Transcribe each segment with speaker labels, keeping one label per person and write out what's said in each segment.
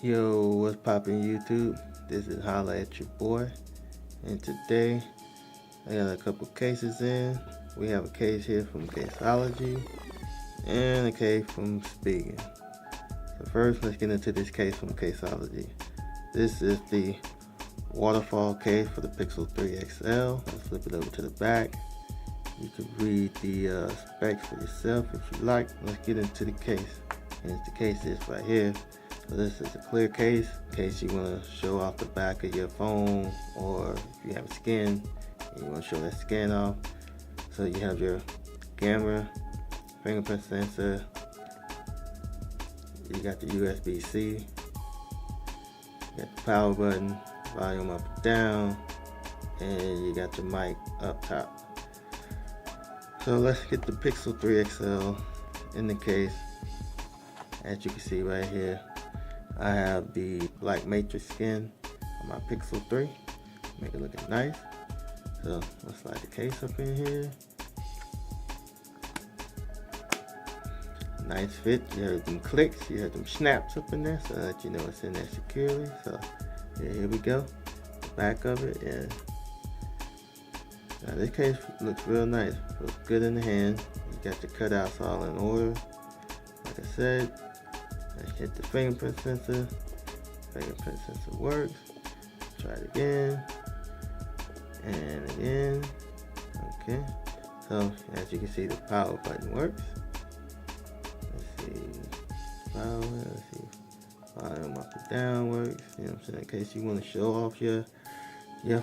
Speaker 1: Yo, what's poppin' YouTube? This is Holla at your boy, and today I got a couple cases in. We have a case here from Caseology and a case from Spigen. So first, let's get into this case from Caseology. This is the Waterfall Case for the Pixel 3 XL. Let's flip it over to the back. You can read the specs for yourself if you like. Let's get into the case. And the case is right here. So this is a clear case in case you want to show off the back of your phone, or if you have skin and you want to show that skin off. So you have your camera, fingerprint sensor, you got the USB-C, you got the power button, volume up and down, and you got your mic up top. So let's get the Pixel 3 XL in the case. As you can see right here, I have the black matrix skin on my Pixel 3, make it look nice. So let's slide the case up in here. Nice fit. You heard them clicks, you heard them snaps up in there, so that you know it's in there securely. So yeah, here we go. The back of it, and now this case looks real nice. Feels good in the hand. You got your cutouts all in order. Like I said, let's hit the fingerprint sensor. Fingerprint sensor works. Try it again. And again. Okay. So as you can see, the power button works. Let's see. Power. Let's see. Volume up and down works. You know what I'm saying? In case you want to show off your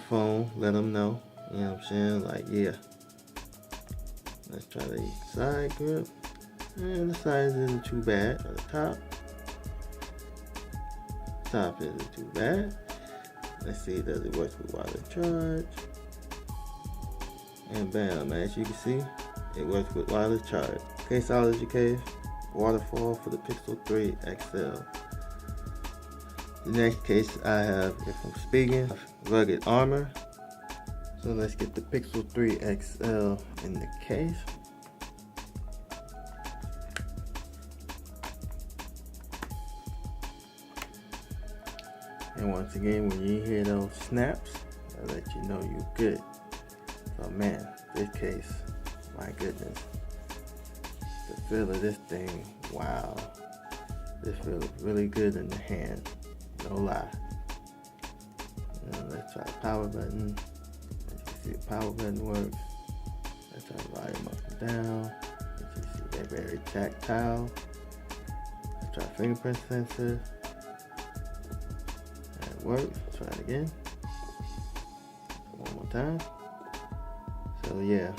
Speaker 1: phone, let them know. You know what I'm saying? Like, yeah. Let's try the side grip. And the size isn't too bad. At the top isn't too bad. Let's see, does it work with wireless charge? And bam, as you can see, it works with wireless charge. Caseology case, Waterfall for the Pixel 3 XL. The next case I have is from Spigen, Rugged Armor. So let's get the Pixel 3 XL in the case. And once again, when you hear those snaps, I'll let you know you're good. So man, this case, my goodness. The feel of this thing, wow. This feels really good in the hand, no lie. And let's try the power button. As you can see, the power button works. Let's try the volume up and down. As you see, they're very tactile. Let's try fingerprint sensor. Works. Try it again. One more time. So yeah,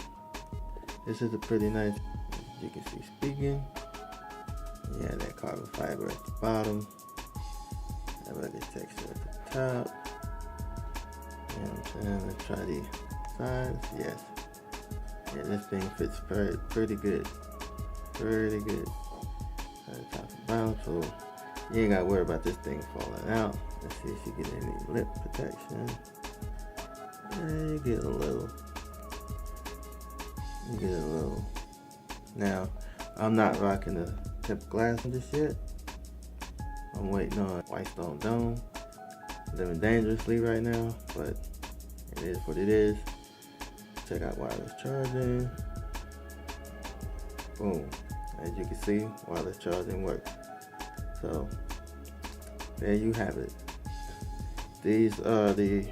Speaker 1: this is a pretty nice. You can see Spigen. Yeah, that carbon fiber at the bottom. That rugged texture at the top. You know what I'm saying? Let's try the sides. Yes. Yeah, this thing fits pretty good. Pretty good. At the top and bottom, so you ain't gotta worry about this thing falling out. Let's see if you get any lip protection. Yeah, you get a little. Now, I'm not rocking the tip glass just yet. I'm waiting on White Stone Dome. Living dangerously right now, but it is what it is. Check out wireless charging. Boom. As you can see, wireless charging works. So, there you have it. These are the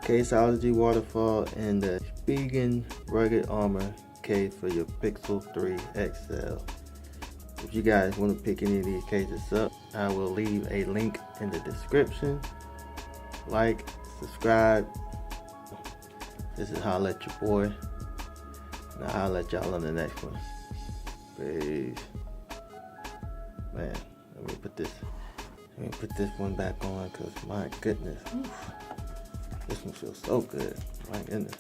Speaker 1: Caseology Waterfall and the Spigen Rugged Armor case for your Pixel 3 XL. If you guys want to pick any of these cases up, I will leave a link in the description. Like, subscribe. This is Holla at your boy. Now I'll let y'all on the next one. Peace. Man, let me put this one back on, because my goodness, this one feels so good. My goodness.